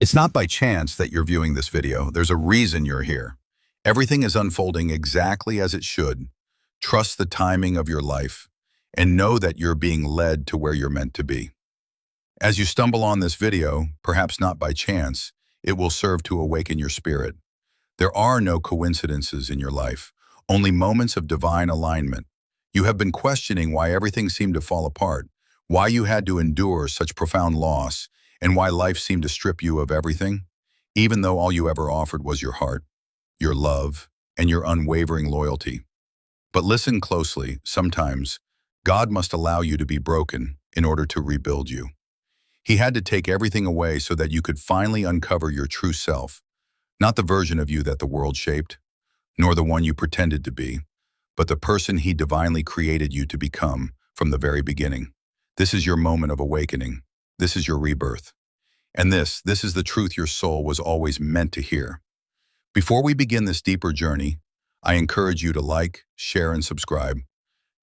It's not by chance that you're viewing this video. There's a reason you're here. Everything is unfolding exactly as it should. Trust the timing of your life and know that you're being led to where you're meant to be. As you stumble on this video, perhaps not by chance, it will serve to awaken your spirit. There are no coincidences in your life, only moments of divine alignment. You have been questioning why everything seemed to fall apart, why you had to endure such profound loss, and why life seemed to strip you of everything, even though all you ever offered was your heart, your love, and your unwavering loyalty. But listen closely, sometimes God must allow you to be broken in order to rebuild you. He had to take everything away so that you could finally uncover your true self, not the version of you that the world shaped, nor the one you pretended to be, but the person He divinely created you to become from the very beginning. This is your moment of awakening. This is your rebirth. And this is the truth your soul was always meant to hear. Before we begin this deeper journey, I encourage you to like, share, and subscribe,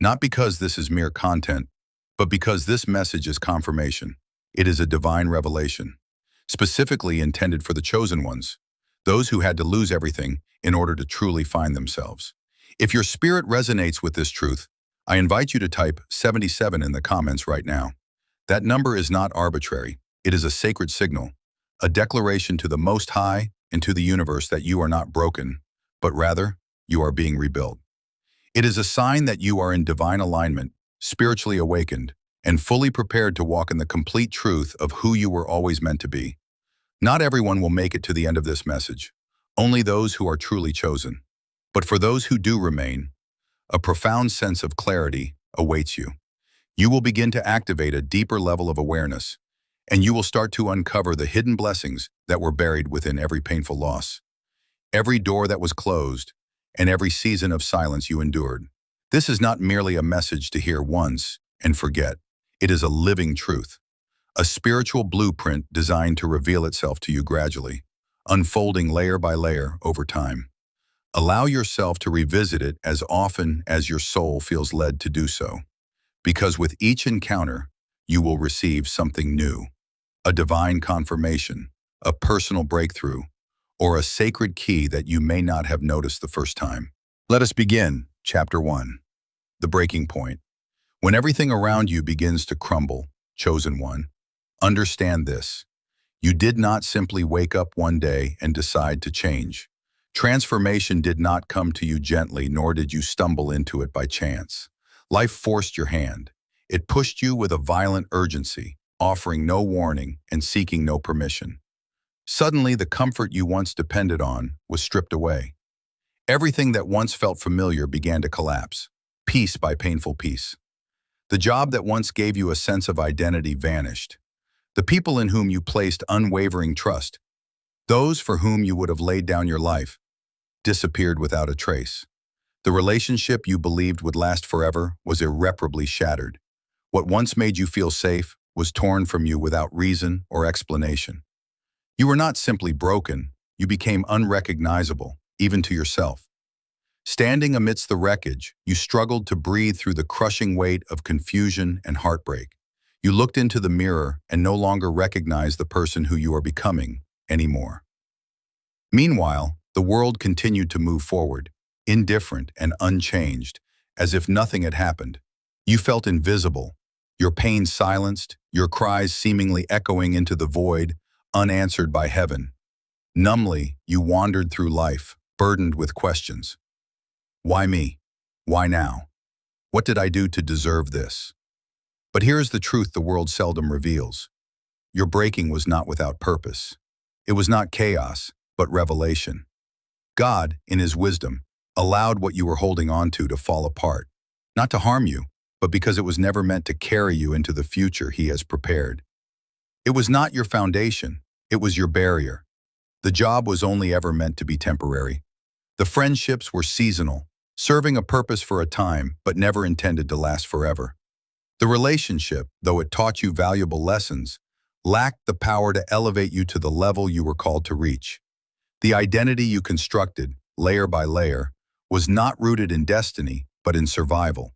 not because this is mere content, but because this message is confirmation. It is a divine revelation, specifically intended for the chosen ones, those who had to lose everything in order to truly find themselves. If your spirit resonates with this truth, I invite you to type 77 in the comments right now. That number is not arbitrary. It is a sacred signal, a declaration to the Most High and to the universe that you are not broken, but rather, you are being rebuilt. It is a sign that you are in divine alignment, spiritually awakened, and fully prepared to walk in the complete truth of who you were always meant to be. Not everyone will make it to the end of this message, only those who are truly chosen. But for those who do remain, a profound sense of clarity awaits you. You will begin to activate a deeper level of awareness, and you will start to uncover the hidden blessings that were buried within every painful loss, every door that was closed, and every season of silence you endured. This is not merely a message to hear once and forget. It is a living truth, a spiritual blueprint designed to reveal itself to you gradually, unfolding layer by layer over time. Allow yourself to revisit it as often as your soul feels led to do so, because with each encounter, you will receive something new, a divine confirmation, a personal breakthrough, or a sacred key that you may not have noticed the first time. Let us begin, Chapter 1, the breaking point. When everything around you begins to crumble, chosen one, understand this. You did not simply wake up one day and decide to change. Transformation did not come to you gently, nor did you stumble into it by chance. Life forced your hand. It pushed you with a violent urgency, offering no warning and seeking no permission. Suddenly, the comfort you once depended on was stripped away. Everything that once felt familiar began to collapse, piece by painful piece. The job that once gave you a sense of identity vanished. The people in whom you placed unwavering trust, those for whom you would have laid down your life, disappeared without a trace. The relationship you believed would last forever was irreparably shattered. What once made you feel safe was torn from you without reason or explanation. You were not simply broken, you became unrecognizable, even to yourself. Standing amidst the wreckage, you struggled to breathe through the crushing weight of confusion and heartbreak. You looked into the mirror and no longer recognized the person who you are becoming anymore. Meanwhile, the world continued to move forward, indifferent and unchanged, as if nothing had happened. You felt invisible, your pain silenced, your cries seemingly echoing into the void, unanswered by heaven. Numbly, you wandered through life, burdened with questions. Why me? Why now? What did I do to deserve this? But here is the truth the world seldom reveals. Your breaking was not without purpose. It was not chaos, but revelation. God, in His wisdom, allowed what you were holding on to fall apart, not to harm you, but because it was never meant to carry you into the future He has prepared. It was not your foundation, it was your barrier. The job was only ever meant to be temporary. The friendships were seasonal, serving a purpose for a time, but never intended to last forever. The relationship, though it taught you valuable lessons, lacked the power to elevate you to the level you were called to reach. The identity you constructed, layer by layer, was not rooted in destiny, but in survival.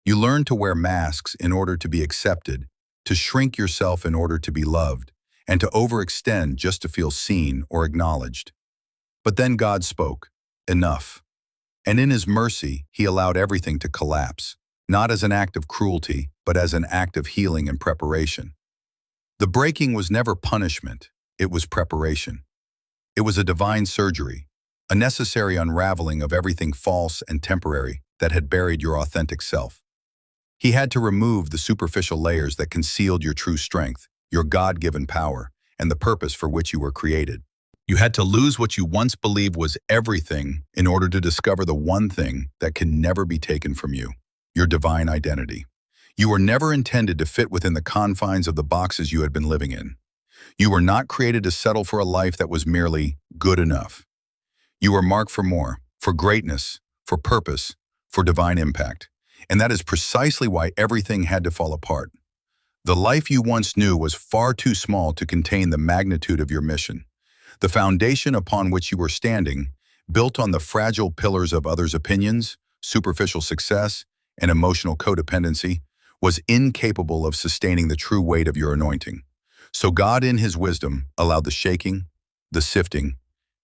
You learned to wear masks in order to be accepted, to shrink yourself in order to be loved, and to overextend just to feel seen or acknowledged. But then God spoke, enough. And in his mercy, he allowed everything to collapse, not as an act of cruelty, but as an act of healing and preparation. The breaking was never punishment, it was preparation. It was a divine surgery, a necessary unraveling of everything false and temporary that had buried your authentic self. He had to remove the superficial layers that concealed your true strength, your God-given power, and the purpose for which you were created. You had to lose what you once believed was everything in order to discover the one thing that can never be taken from you, your divine identity. You were never intended to fit within the confines of the boxes you had been living in. You were not created to settle for a life that was merely good enough. You were marked for more, for greatness, for purpose, for divine impact. And that is precisely why everything had to fall apart. The life you once knew was far too small to contain the magnitude of your mission. The foundation upon which you were standing, built on the fragile pillars of others' opinions, superficial success, and emotional codependency, was incapable of sustaining the true weight of your anointing. So God, in his wisdom, allowed the shaking, the sifting,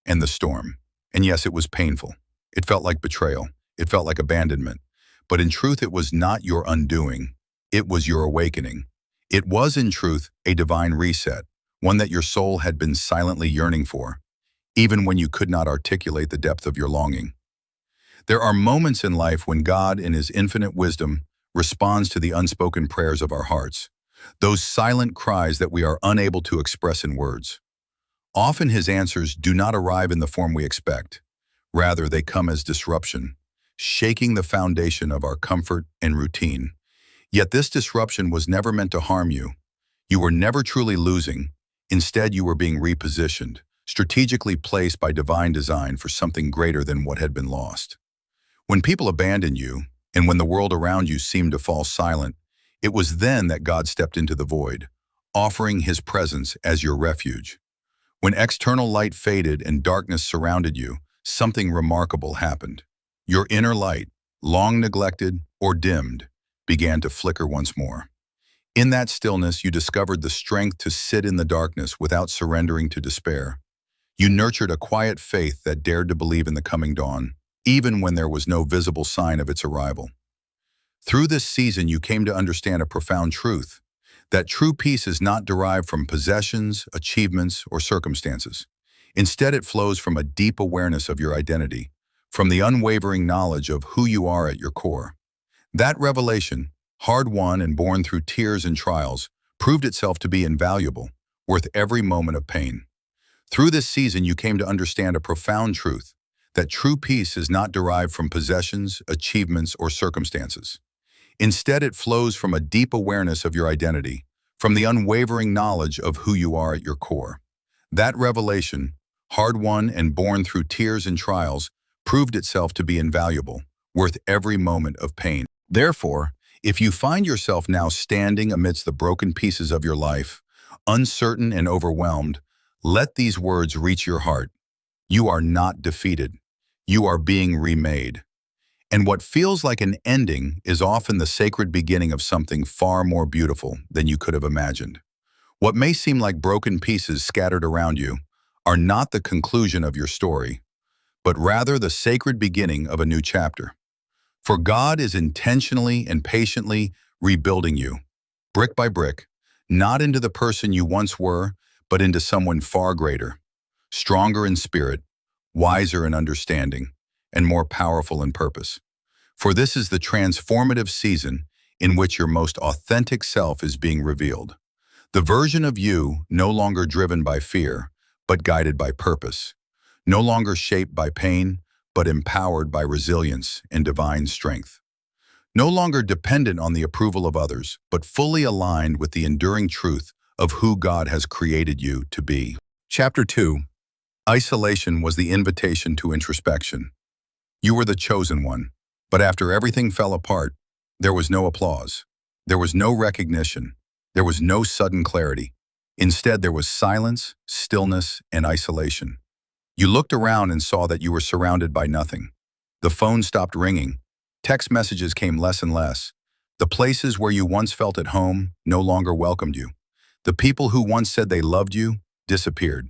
and the storm. And yes, it was painful. It felt like betrayal. It felt like abandonment. But in truth, it was not your undoing. It was your awakening. It was, in truth, a divine reset, one that your soul had been silently yearning for, even when you could not articulate the depth of your longing. There are moments in life when God, in his infinite wisdom, responds to the unspoken prayers of our hearts, those silent cries that we are unable to express in words. Often his answers do not arrive in the form we expect. Rather, they come as disruption, shaking the foundation of our comfort and routine. Yet this disruption was never meant to harm you. You were never truly losing. Instead, you were being repositioned, strategically placed by divine design for something greater than what had been lost. When people abandoned you, and when the world around you seemed to fall silent, it was then that God stepped into the void, offering his presence as your refuge. When external light faded and darkness surrounded you, something remarkable happened. Your inner light, long neglected or dimmed, began to flicker once more. In that stillness, you discovered the strength to sit in the darkness without surrendering to despair. You nurtured a quiet faith that dared to believe in the coming dawn, even when there was no visible sign of its arrival. Through this season, you came to understand a profound truth, that true peace is not derived from possessions, achievements, or circumstances. Instead, it flows from a deep awareness of your identity, from the unwavering knowledge of who you are at your core. That revelation, hard-won and born through tears and trials, proved itself to be invaluable, worth every moment of pain. Through this season, you came to understand a profound truth, that true peace is not derived from possessions, achievements, or circumstances. Instead, it flows from a deep awareness of your identity, from the unwavering knowledge of who you are at your core. That revelation, hard-won and born through tears and trials, proved itself to be invaluable, worth every moment of pain. Therefore, if you find yourself now standing amidst the broken pieces of your life, uncertain and overwhelmed, let these words reach your heart. You are not defeated. You are being remade. And what feels like an ending is often the sacred beginning of something far more beautiful than you could have imagined. What may seem like broken pieces scattered around you are not the conclusion of your story, but rather the sacred beginning of a new chapter. For God is intentionally and patiently rebuilding you, brick by brick, not into the person you once were, but into someone far greater, stronger in spirit, wiser in understanding, and more powerful in purpose. For this is the transformative season in which your most authentic self is being revealed. The version of you no longer driven by fear, but guided by purpose. No longer shaped by pain, but empowered by resilience and divine strength. No longer dependent on the approval of others, but fully aligned with the enduring truth of who God has created you to be. Chapter 2. Isolation was the invitation to introspection. You were the chosen one, but after everything fell apart, there was no applause. There was no recognition. There was no sudden clarity. Instead, there was silence, stillness, and isolation. You looked around and saw that you were surrounded by nothing. The phone stopped ringing. Text messages came less and less. The places where you once felt at home no longer welcomed you. The people who once said they loved you disappeared.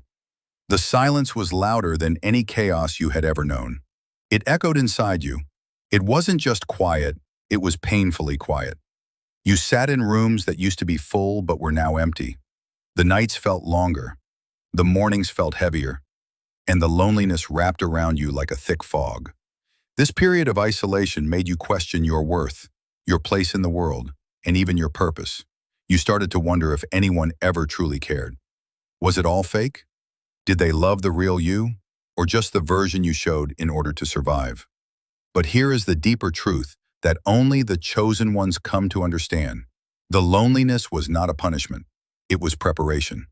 The silence was louder than any chaos you had ever known. It echoed inside you. It wasn't just quiet, it was painfully quiet. You sat in rooms that used to be full but were now empty. The nights felt longer, the mornings felt heavier, and the loneliness wrapped around you like a thick fog. This period of isolation made you question your worth, your place in the world, and even your purpose. You started to wonder if anyone ever truly cared. Was it all fake? Did they love the real you, or just the version you showed in order to survive? But here is the deeper truth that only the chosen ones come to understand. The loneliness was not a punishment. It was preparation.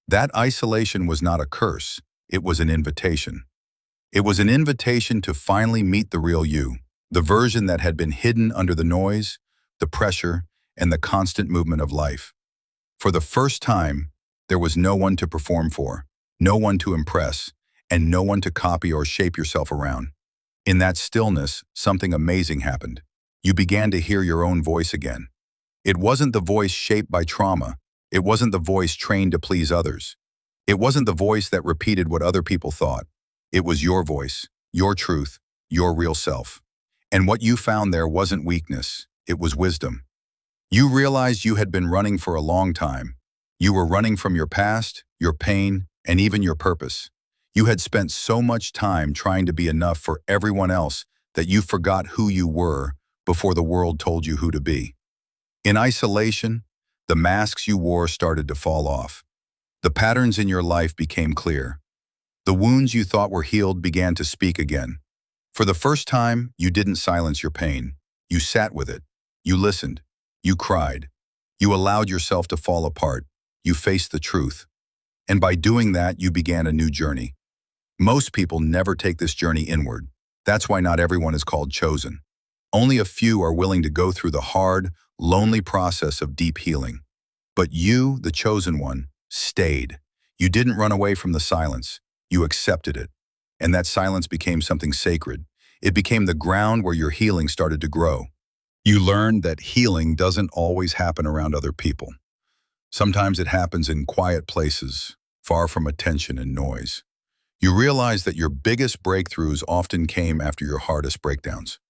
That isolation was not a curse. It was an invitation. It was an invitation to finally meet the real you, the version that had been hidden under the noise, the pressure, and the constant movement of life. For the first time, there was no one to perform for, no one to impress, and no one to copy or shape yourself around. In that stillness, something amazing happened. You began to hear your own voice again. It wasn't the voice shaped by trauma. It wasn't the voice trained to please others. It wasn't the voice that repeated what other people thought. It was your voice, your truth, your real self. And what you found there wasn't weakness, it was wisdom. You realized you had been running for a long time. You were running from your past, your pain, and even your purpose. You had spent so much time trying to be enough for everyone else that you forgot who you were before the world told you who to be. In isolation, the masks you wore started to fall off. The patterns in your life became clear. The wounds you thought were healed began to speak again. For the first time, you didn't silence your pain. You sat with it. You listened. You cried. You allowed yourself to fall apart. You faced the truth. And by doing that, you began a new journey. Most people never take this journey inward. That's why not everyone is called chosen. Only a few are willing to go through the hard, lonely process of deep healing. But you, the chosen one, stayed. You didn't run away from the silence. You accepted it. And that silence became something sacred. It became the ground where your healing started to grow. You learned that healing doesn't always happen around other people. Sometimes it happens in quiet places, far from attention and noise. You realized that your biggest breakthroughs often came after your hardest breakdowns.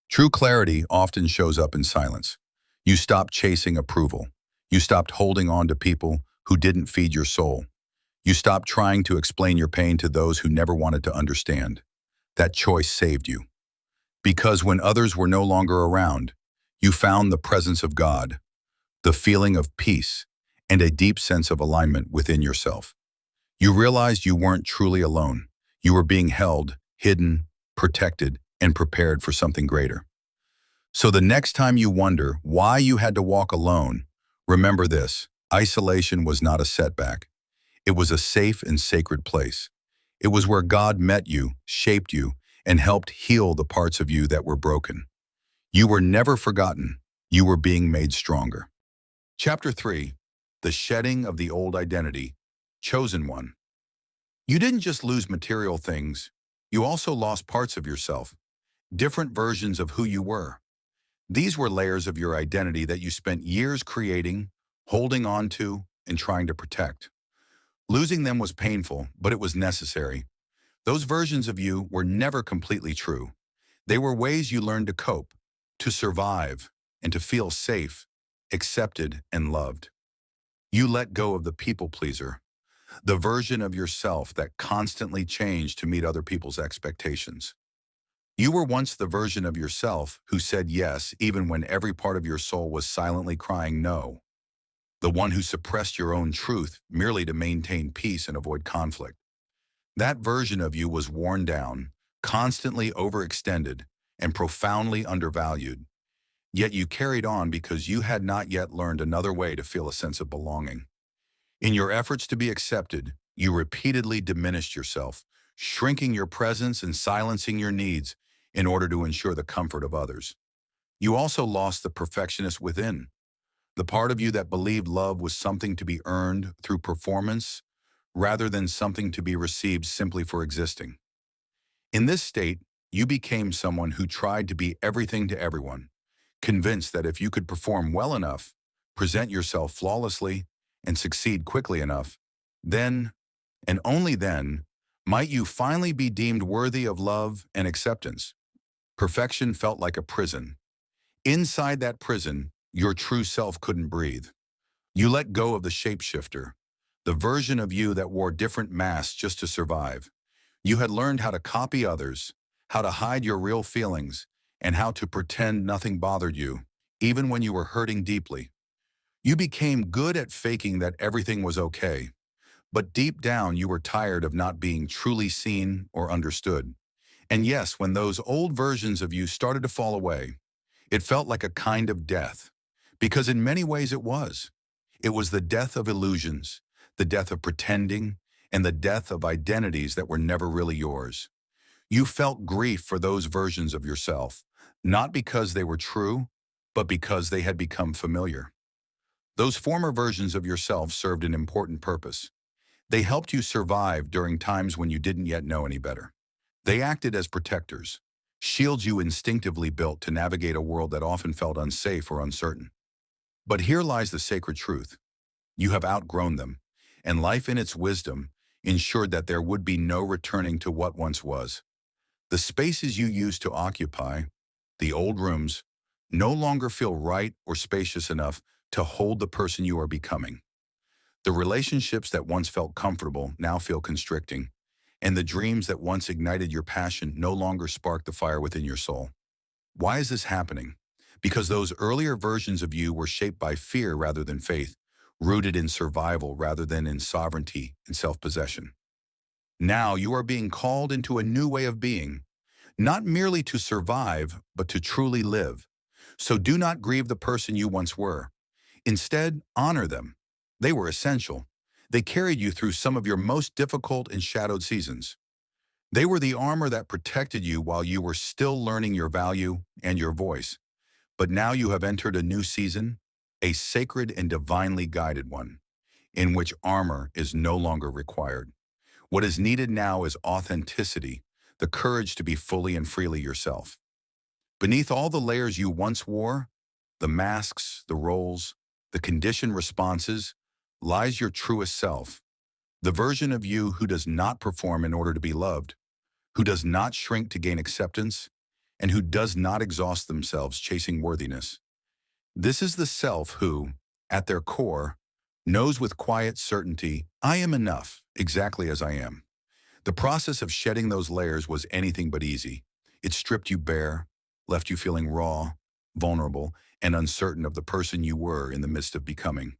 True clarity often shows up in silence. You stopped chasing approval. You stopped holding on to people who didn't feed your soul. You stopped trying to explain your pain to those who never wanted to understand. That choice saved you. Because when others were no longer around, you found the presence of God, the feeling of peace, and a deep sense of alignment within yourself. You realized you weren't truly alone. You were being held, hidden, protected, and prepared for something greater. So the next time you wonder why you had to walk alone, remember this: isolation was not a setback. It was a safe and sacred place. It was where God met you, shaped you, and helped heal the parts of you that were broken. You were never forgotten. You were being made stronger. Chapter 3: The Shedding of the Old Identity. Chosen One. You didn't just lose material things, you also lost parts of yourself, different versions of who you were. These were layers of your identity that you spent years creating, holding on to, and trying to protect. Losing them was painful, but it was necessary. Those versions of you were never completely true. They were ways you learned to cope, to survive, and to feel safe, accepted, and loved. You let go of the people pleaser, the version of yourself that constantly changed to meet other people's expectations. You were once the version of yourself who said yes even when every part of your soul was silently crying no. The one who suppressed your own truth merely to maintain peace and avoid conflict. That version of you was worn down, constantly overextended, and profoundly undervalued. Yet you carried on because you had not yet learned another way to feel a sense of belonging. In your efforts to be accepted, you repeatedly diminished yourself, shrinking your presence and silencing your needs in order to ensure the comfort of others. You also lost the perfectionist within, the part of you that believed love was something to be earned through performance rather than something to be received simply for existing. In this state, you became someone who tried to be everything to everyone, convinced that if you could perform well enough, present yourself flawlessly, and succeed quickly enough, then, and only then, might you finally be deemed worthy of love and acceptance. Perfection felt like a prison. Inside that prison, your true self couldn't breathe. You let go of the shapeshifter, the version of you that wore different masks just to survive. You had learned how to copy others, how to hide your real feelings, and how to pretend nothing bothered you, even when you were hurting deeply. You became good at faking that everything was okay, but deep down you were tired of not being truly seen or understood. And yes, when those old versions of you started to fall away, it felt like a kind of death, because in many ways it was. It was the death of illusions, the death of pretending, and the death of identities that were never really yours. You felt grief for those versions of yourself, not because they were true, but because they had become familiar. Those former versions of yourself served an important purpose. They helped you survive during times when you didn't yet know any better. They acted as protectors, shields you instinctively built to navigate a world that often felt unsafe or uncertain. But here lies the sacred truth. You have outgrown them, and life in its wisdom ensured that there would be no returning to what once was. The spaces you used to occupy, the old rooms, no longer feel right or spacious enough to hold the person you are becoming. The relationships that once felt comfortable now feel constricting, and the dreams that once ignited your passion no longer spark the fire within your soul. Why is this happening? Because those earlier versions of you were shaped by fear rather than faith, rooted in survival rather than in sovereignty and self-possession. Now you are being called into a new way of being, not merely to survive, but to truly live. So do not grieve the person you once were. Instead, honor them. They were essential. They carried you through some of your most difficult and shadowed seasons. They were the armor that protected you while you were still learning your value and your voice. But now you have entered a new season, a sacred and divinely guided one, in which armor is no longer required. What is needed now is authenticity, the courage to be fully and freely yourself. Beneath all the layers you once wore, the masks, the roles, the conditioned responses, lies your truest self, the version of you who does not perform in order to be loved, who does not shrink to gain acceptance, and who does not exhaust themselves chasing worthiness. This is the self who, at their core, knows with quiet certainty, I am enough, exactly as I am. The process of shedding those layers was anything but easy. It stripped you bare, left you feeling raw, vulnerable, and uncertain of the person you were in the midst of becoming.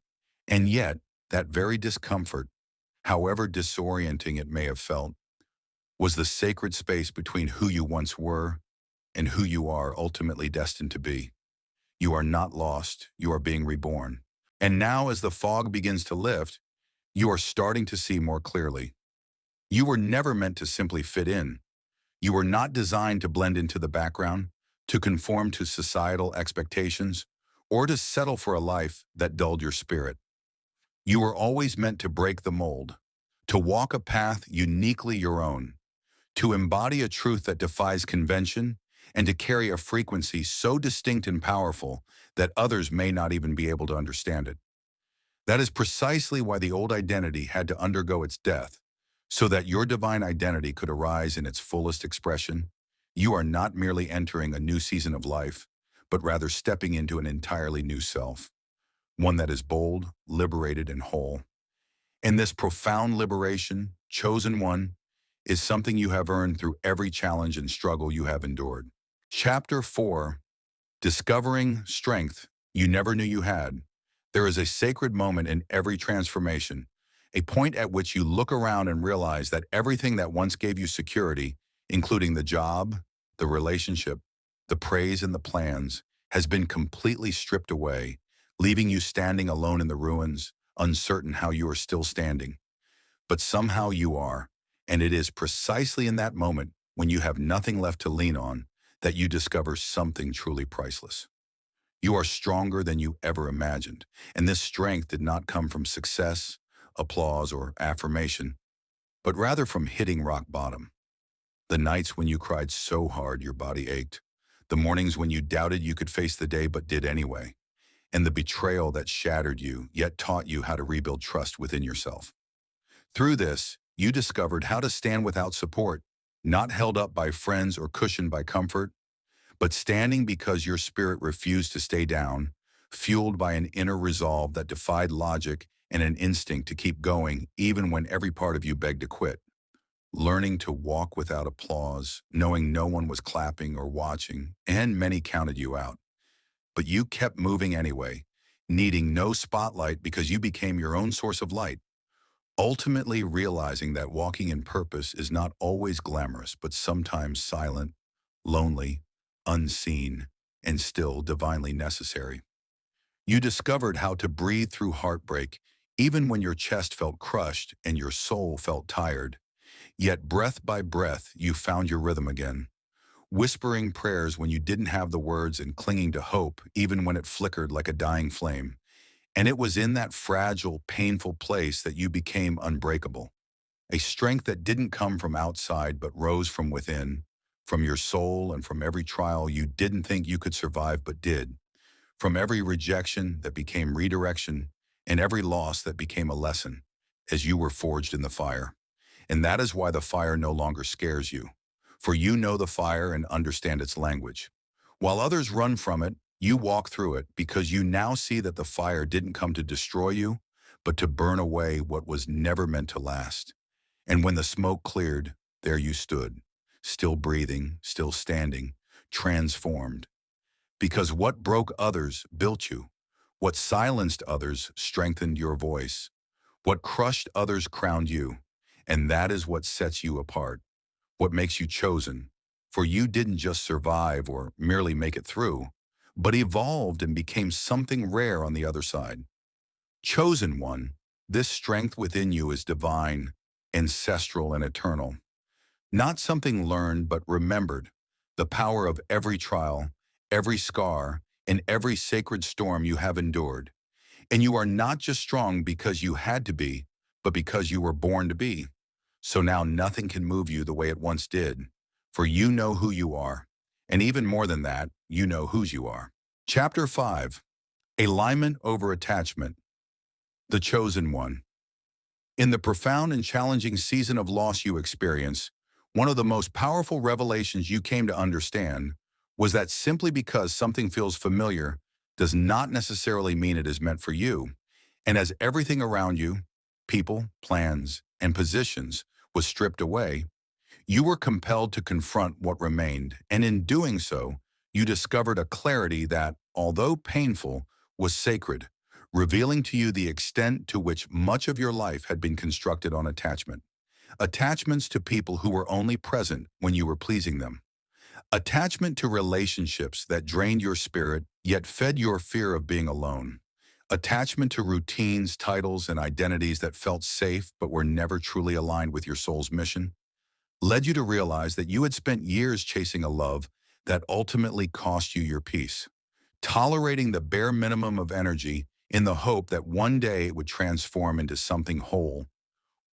And yet, that very discomfort, however disorienting it may have felt, was the sacred space between who you once were and who you are ultimately destined to be. You are not lost, you are being reborn. And now as the fog begins to lift, you are starting to see more clearly. You were never meant to simply fit in. You were not designed to blend into the background, to conform to societal expectations, or to settle for a life that dulled your spirit. You were always meant to break the mold, to walk a path uniquely your own, to embody a truth that defies convention, and to carry a frequency so distinct and powerful that others may not even be able to understand it. That is precisely why the old identity had to undergo its death, so that your divine identity could arise in its fullest expression. You are not merely entering a new season of life, but rather stepping into an entirely new self, one that is bold, liberated, and whole. And this profound liberation, chosen one, is something you have earned through every challenge and struggle you have endured. Chapter 4, Discovering Strength You Never Knew You Had. There is a sacred moment in every transformation, a point at which you look around and realize that everything that once gave you security, including the job, the relationship, the praise, and the plans, has been completely stripped away, leaving you standing alone in the ruins, uncertain how you are still standing. But somehow you are, and it is precisely in that moment, when you have nothing left to lean on, that you discover something truly priceless. You are stronger than you ever imagined, and this strength did not come from success, applause, or affirmation, but rather from hitting rock bottom. The nights when you cried so hard your body ached, the mornings when you doubted you could face the day but did anyway, and the betrayal that shattered you, yet taught you how to rebuild trust within yourself. Through this, you discovered how to stand without support, not held up by friends or cushioned by comfort, but standing because your spirit refused to stay down, fueled by an inner resolve that defied logic and an instinct to keep going even when every part of you begged to quit. Learning to walk without applause, knowing no one was clapping or watching, and many counted you out. But you kept moving anyway, needing no spotlight because you became your own source of light, ultimately realizing that walking in purpose is not always glamorous, but sometimes silent, lonely, unseen, and still divinely necessary. You discovered how to breathe through heartbreak, even when your chest felt crushed and your soul felt tired. Yet breath by breath, you found your rhythm again, whispering prayers when you didn't have the words and clinging to hope even when it flickered like a dying flame. And it was in that fragile, painful place that you became unbreakable, a strength that didn't come from outside but rose from within, from your soul and from every trial you didn't think you could survive but did, from every rejection that became redirection and every loss that became a lesson as you were forged in the fire. And that is why the fire no longer scares you, for you know the fire and understand its language. While others run from it, you walk through it because you now see that the fire didn't come to destroy you, but to burn away what was never meant to last. And when the smoke cleared, there you stood, still breathing, still standing, transformed. Because what broke others built you. What silenced others strengthened your voice. What crushed others crowned you. And that is what sets you apart, what makes you chosen. For you didn't just survive or merely make it through, but evolved and became something rare on the other side. Chosen one, this strength within you is divine, ancestral, and eternal. Not something learned but remembered, the power of every trial, every scar, and every sacred storm you have endured. And you are not just strong because you had to be, but because you were born to be. So now nothing can move you the way it once did, for you know who you are. And even more than that, you know whose you are. Chapter 5, Alignment over Attachment, the Chosen One. In the profound and challenging season of loss you experience, one of the most powerful revelations you came to understand was that simply because something feels familiar does not necessarily mean it is meant for you. And as everything around you, people, plans, and positions, was stripped away, you were compelled to confront what remained, and in doing so, you discovered a clarity that, although painful, was sacred, revealing to you the extent to which much of your life had been constructed on attachment. Attachments to people who were only present when you were pleasing them. Attachment to relationships that drained your spirit yet fed your fear of being alone. Attachment to routines, titles, and identities that felt safe but were never truly aligned with your soul's mission, led you to realize that you had spent years chasing a love that ultimately cost you your peace, tolerating the bare minimum of energy in the hope that one day it would transform into something whole,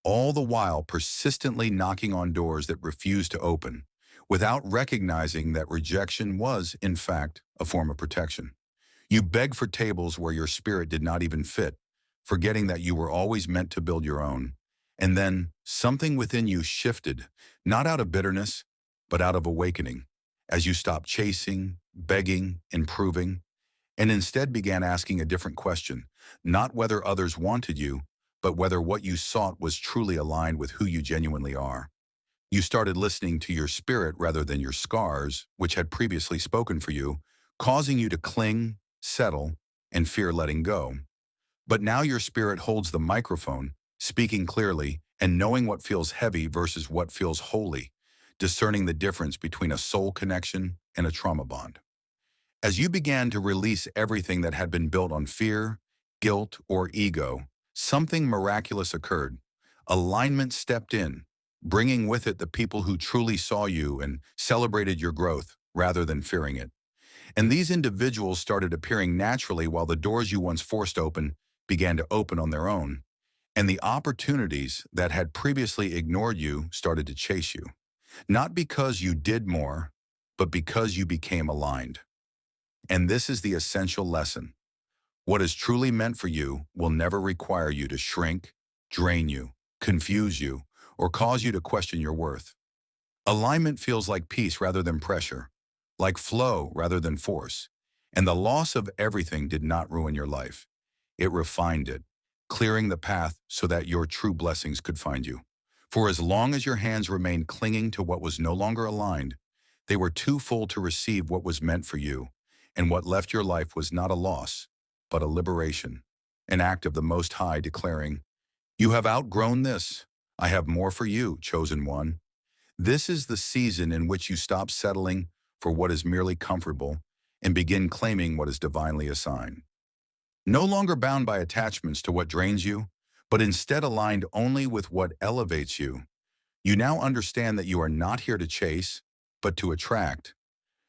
all the while persistently knocking on doors that refused to open, without recognizing that rejection was, in fact, a form of protection. You begged for tables where your spirit did not even fit, forgetting that you were always meant to build your own. And then something within you shifted, not out of bitterness, but out of awakening, as you stopped chasing, begging, improving, and instead began asking a different question, not whether others wanted you, but whether what you sought was truly aligned with who you genuinely are. You started listening to your spirit rather than your scars, which had previously spoken for you, causing you to cling, settle, and fear letting go. But now your spirit holds the microphone, speaking clearly and knowing what feels heavy versus what feels holy, discerning the difference between a soul connection and a trauma bond. As you began to release everything that had been built on fear, guilt, or ego, something miraculous occurred. Alignment stepped in, bringing with it the people who truly saw you and celebrated your growth rather than fearing it. And these individuals started appearing naturally while the doors you once forced open began to open on their own. And the opportunities that had previously ignored you started to chase you. Not because you did more, but because you became aligned. And this is the essential lesson. What is truly meant for you will never require you to shrink, drain you, confuse you, or cause you to question your worth. Alignment feels like peace rather than pressure, like flow rather than force. And the loss of everything did not ruin your life. It refined it, clearing the path so that your true blessings could find you. For as long as your hands remained clinging to what was no longer aligned, they were too full to receive what was meant for you, and what left your life was not a loss, but a liberation, an act of the Most High declaring, "You have outgrown this. I have more for you, chosen one." This is the season in which you stop settling for what is merely comfortable and begin claiming what is divinely assigned. No longer bound by attachments to what drains you, but instead aligned only with what elevates you. You now understand that you are not here to chase, but to attract,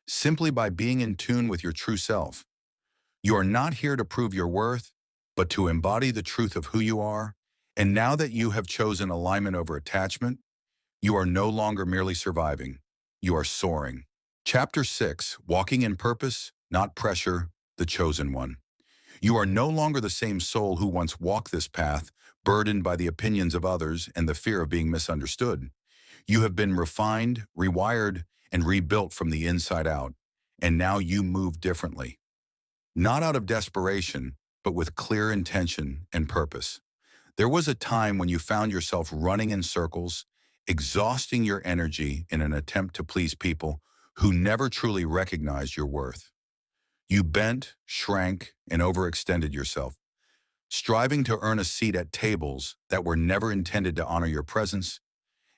simply by being in tune with your true self. You are not here to prove your worth, but to embody the truth of who you are. And now that you have chosen alignment over attachment, you are no longer merely surviving. You are soaring. Chapter 6, Walking in Purpose, Not Pressure, the Chosen One. You are no longer the same soul who once walked this path, burdened by the opinions of others and the fear of being misunderstood. You have been refined, rewired, and rebuilt from the inside out, and now you move differently. Not out of desperation, but with clear intention and purpose. There was a time when you found yourself running in circles, exhausting your energy in an attempt to please people who never truly recognized your worth. You bent, shrank, and overextended yourself, striving to earn a seat at tables that were never intended to honor your presence,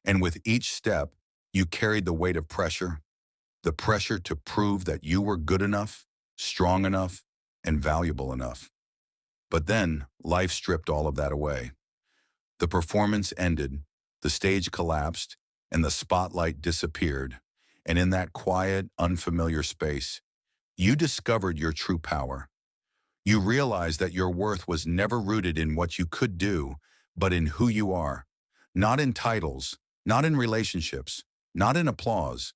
and with each step, you carried the weight of pressure, the pressure to prove that you were good enough, strong enough, and valuable enough. But then, life stripped all of that away. The performance ended, the stage collapsed, and the spotlight disappeared. And in that quiet, unfamiliar space, you discovered your true power. You realized that your worth was never rooted in what you could do, but in who you are. Not in titles, not in relationships, not in applause,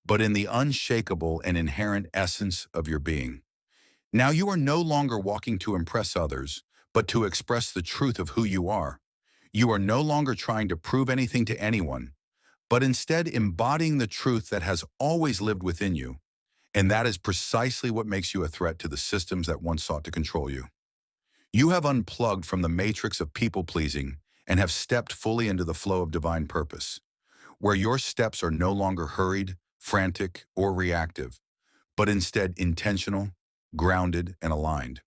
but in the unshakable and inherent essence of your being. Now you are no longer walking to impress others, but to express the truth of who you are. You are no longer trying to prove anything to anyone, but instead embodying the truth that has always lived within you. And that is precisely what makes you a threat to the systems that once sought to control you. You have unplugged from the matrix of people-pleasing and have stepped fully into the flow of divine purpose, where your steps are no longer hurried, frantic, or reactive, but instead intentional, grounded, and aligned.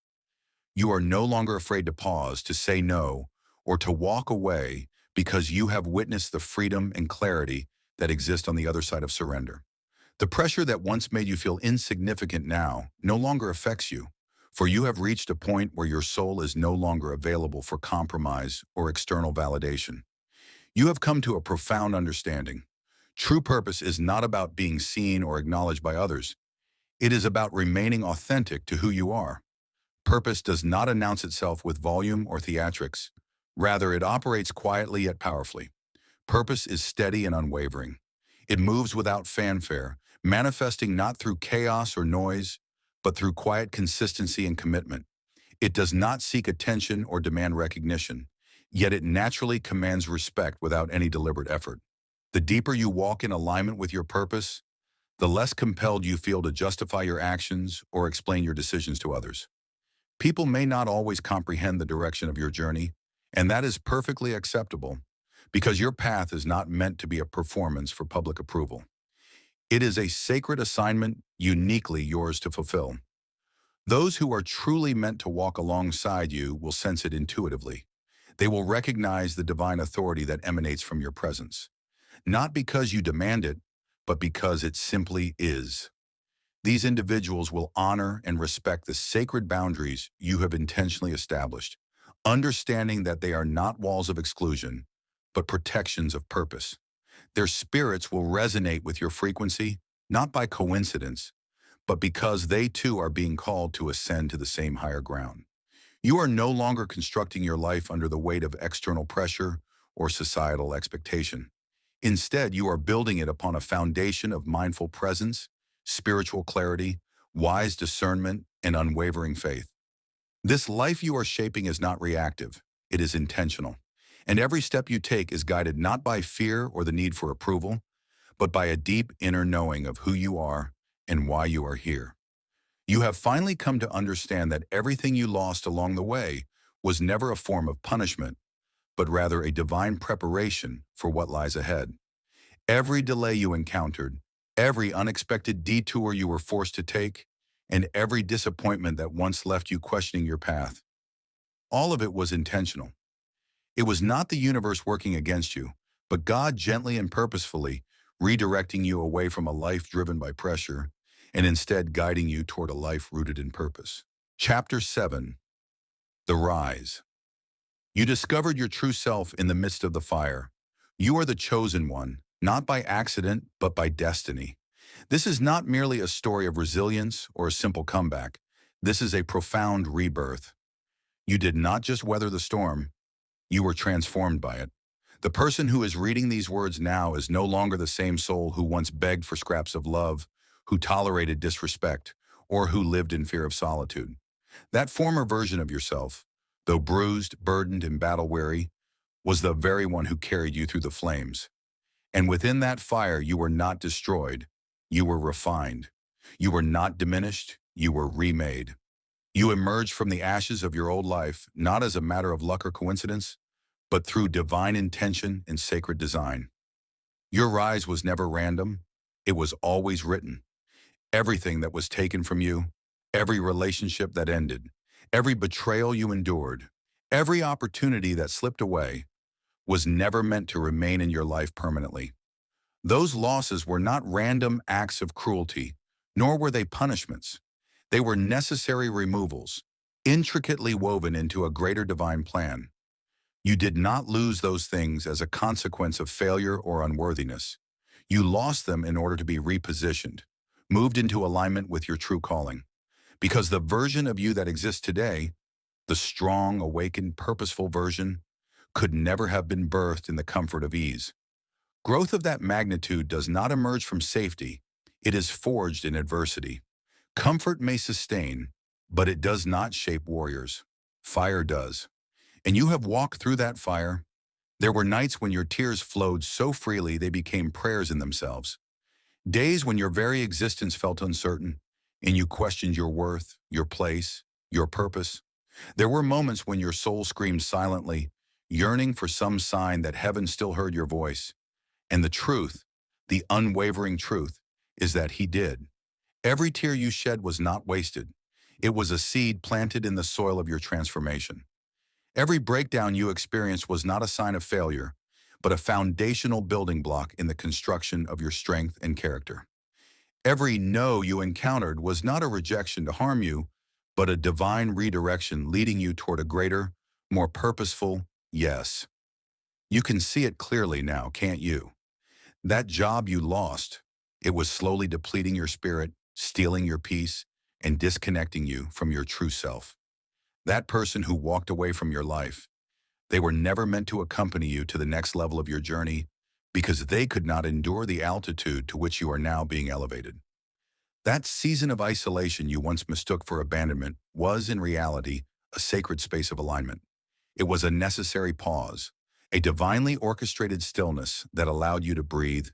You are no longer afraid to pause, to say no, or to walk away because you have witnessed the freedom and clarity that exist on the other side of surrender. The pressure that once made you feel insignificant now no longer affects you, for you have reached a point where your soul is no longer available for compromise or external validation. You have come to a profound understanding. True purpose is not about being seen or acknowledged by others. It is about remaining authentic to who you are. Purpose does not announce itself with volume or theatrics. Rather, it operates quietly yet powerfully. Purpose is steady and unwavering. It moves without fanfare, manifesting not through chaos or noise, but through quiet consistency and commitment. It does not seek attention or demand recognition, yet it naturally commands respect without any deliberate effort. The deeper you walk in alignment with your purpose, the less compelled you feel to justify your actions or explain your decisions to others. People may not always comprehend the direction of your journey, and that is perfectly acceptable, because your path is not meant to be a performance for public approval. It is a sacred assignment uniquely yours to fulfill. Those who are truly meant to walk alongside you will sense it intuitively. They will recognize the divine authority that emanates from your presence, not because you demand it, but because it simply is. These individuals will honor and respect the sacred boundaries you have intentionally established, understanding that they are not walls of exclusion, but protections of purpose. Their spirits will resonate with your frequency, not by coincidence, but because they too are being called to ascend to the same higher ground. You are no longer constructing your life under the weight of external pressure or societal expectation. Instead, you are building it upon a foundation of mindful presence, spiritual clarity, wise discernment, and unwavering faith. This life you are shaping is not reactive, it is intentional. And every step you take is guided not by fear or the need for approval, but by a deep inner knowing of who you are and why you are here. You have finally come to understand that everything you lost along the way was never a form of punishment, but rather a divine preparation for what lies ahead. Every delay you encountered, every unexpected detour you were forced to take, and every disappointment that once left you questioning your path, all of it was intentional. It was not the universe working against you, but God gently and purposefully redirecting you away from a life driven by pressure and instead guiding you toward a life rooted in purpose. Chapter 7. The Rise. You discovered your true self in the midst of the fire. You are the chosen one, not by accident, but by destiny. This is not merely a story of resilience or a simple comeback. This is a profound rebirth. You did not just weather the storm, you were transformed by it. The person who is reading these words now is no longer the same soul who once begged for scraps of love, who tolerated disrespect, or who lived in fear of solitude. That former version of yourself, though bruised, burdened, and battle-weary, was the very one who carried you through the flames. And within that fire, you were not destroyed. You were refined. You were not diminished. You were remade. You emerged from the ashes of your old life, not as a matter of luck or coincidence, but through divine intention and sacred design. Your rise was never random. It was always written. Everything that was taken from you, every relationship that ended, every betrayal you endured, every opportunity that slipped away, was never meant to remain in your life permanently. Those losses were not random acts of cruelty, nor were they punishments. They were necessary removals, intricately woven into a greater divine plan. You did not lose those things as a consequence of failure or unworthiness. You lost them in order to be repositioned, moved into alignment with your true calling. Because the version of you that exists today, the strong, awakened, purposeful version, could never have been birthed in the comfort of ease. Growth of that magnitude does not emerge from safety. It is forged in adversity. Comfort may sustain, but it does not shape warriors. Fire does. And you have walked through that fire. There were nights when your tears flowed so freely they became prayers in themselves. Days when your very existence felt uncertain, and you questioned your worth, your place, your purpose. There were moments when your soul screamed silently, yearning for some sign that heaven still heard your voice. And the truth, the unwavering truth, is that He did. Every tear you shed was not wasted. It was a seed planted in the soil of your transformation. Every breakdown you experienced was not a sign of failure, but a foundational building block in the construction of your strength and character. Every no you encountered was not a rejection to harm you, but a divine redirection leading you toward a greater, more purposeful yes. You can see it clearly now, can't you? That job you lost, it was slowly depleting your spirit, stealing your peace, and disconnecting you from your true self. That person who walked away from your life, they were never meant to accompany you to the next level of your journey because they could not endure the altitude to which you are now being elevated. That season of isolation you once mistook for abandonment was, in reality, a sacred space of alignment. It was a necessary pause, a divinely orchestrated stillness that allowed you to breathe,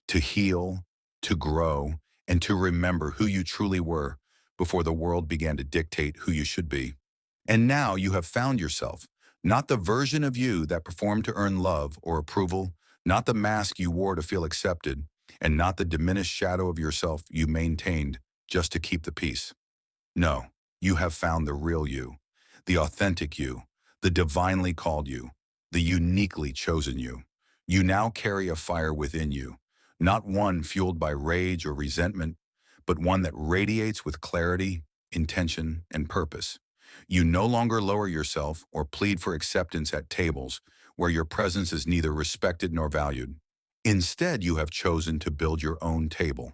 to heal, to grow, and to remember who you truly were before the world began to dictate who you should be. And now you have found yourself, not the version of you that performed to earn love or approval, not the mask you wore to feel accepted, and not the diminished shadow of yourself you maintained just to keep the peace. No, you have found the real you, the authentic you, the divinely called you, the uniquely chosen you. You now carry a fire within you, not one fueled by rage or resentment, but one that radiates with clarity, intention, and purpose. You no longer lower yourself or plead for acceptance at tables where your presence is neither respected nor valued. Instead, you have chosen to build your own table,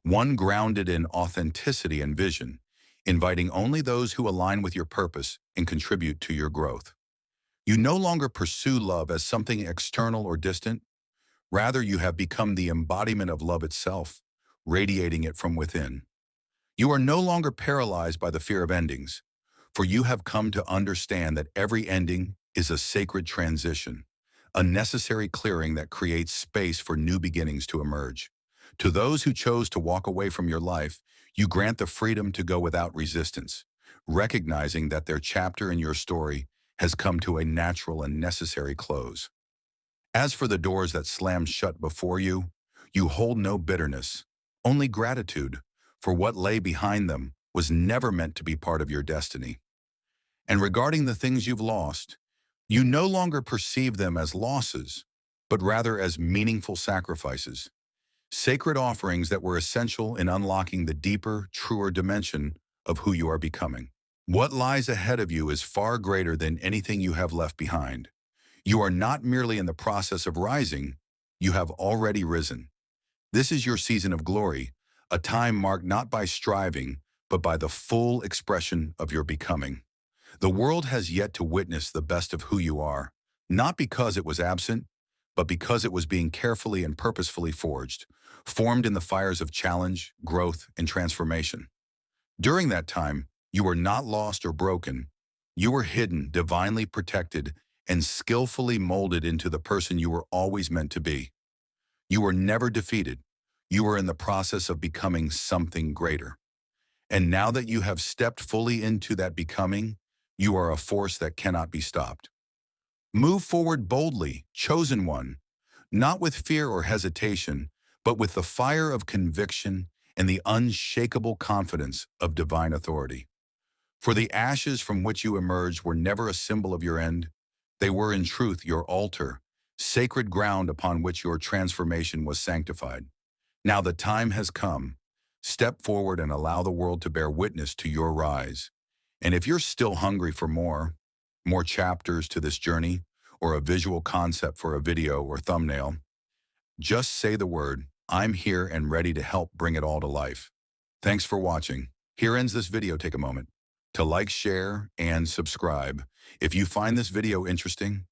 one grounded in authenticity and vision, inviting only those who align with your purpose and contribute to your growth. You no longer pursue love as something external or distant. Rather, you have become the embodiment of love itself, radiating it from within. You are no longer paralyzed by the fear of endings, For you have come to understand that every ending is a sacred transition, a necessary clearing that creates space for new beginnings to emerge. To those who chose to walk away from your life, you grant the freedom to go without resistance, recognizing that their chapter in your story has come to a natural and necessary close. As for the doors that slammed shut before you, you hold no bitterness, only gratitude, for what lay behind them was never meant to be part of your destiny. And regarding the things you've lost, you no longer perceive them as losses, but rather as meaningful sacrifices, sacred offerings that were essential in unlocking the deeper, truer dimension of who you are becoming. What lies ahead of you is far greater than anything you have left behind. You are not merely in the process of rising, you have already risen. This is your season of glory, a time marked not by striving, but by the full expression of your becoming. The world has yet to witness the best of who you are, not because it was absent, but because it was being carefully and purposefully formed in the fires of challenge, growth, and transformation. During that time, you were not lost or broken. You were hidden, divinely protected, and skillfully molded into the person you were always meant to be. You were never defeated. You were in the process of becoming something greater. And now that you have stepped fully into that becoming, you are a force that cannot be stopped. Move forward boldly, chosen one, not with fear or hesitation, but with the fire of conviction and the unshakable confidence of divine authority. For the ashes from which you emerged were never a symbol of your end. They were in truth your altar, sacred ground upon which your transformation was sanctified. Now the time has come. Step forward and allow the world to bear witness to your rise. And if you're still hungry for more chapters to this journey, or a visual concept for a video or thumbnail, just say the word, I'm here and ready to help bring it all to life. Thanks for watching. Here ends this video. Take a moment to like, share, and subscribe. If you find this video interesting,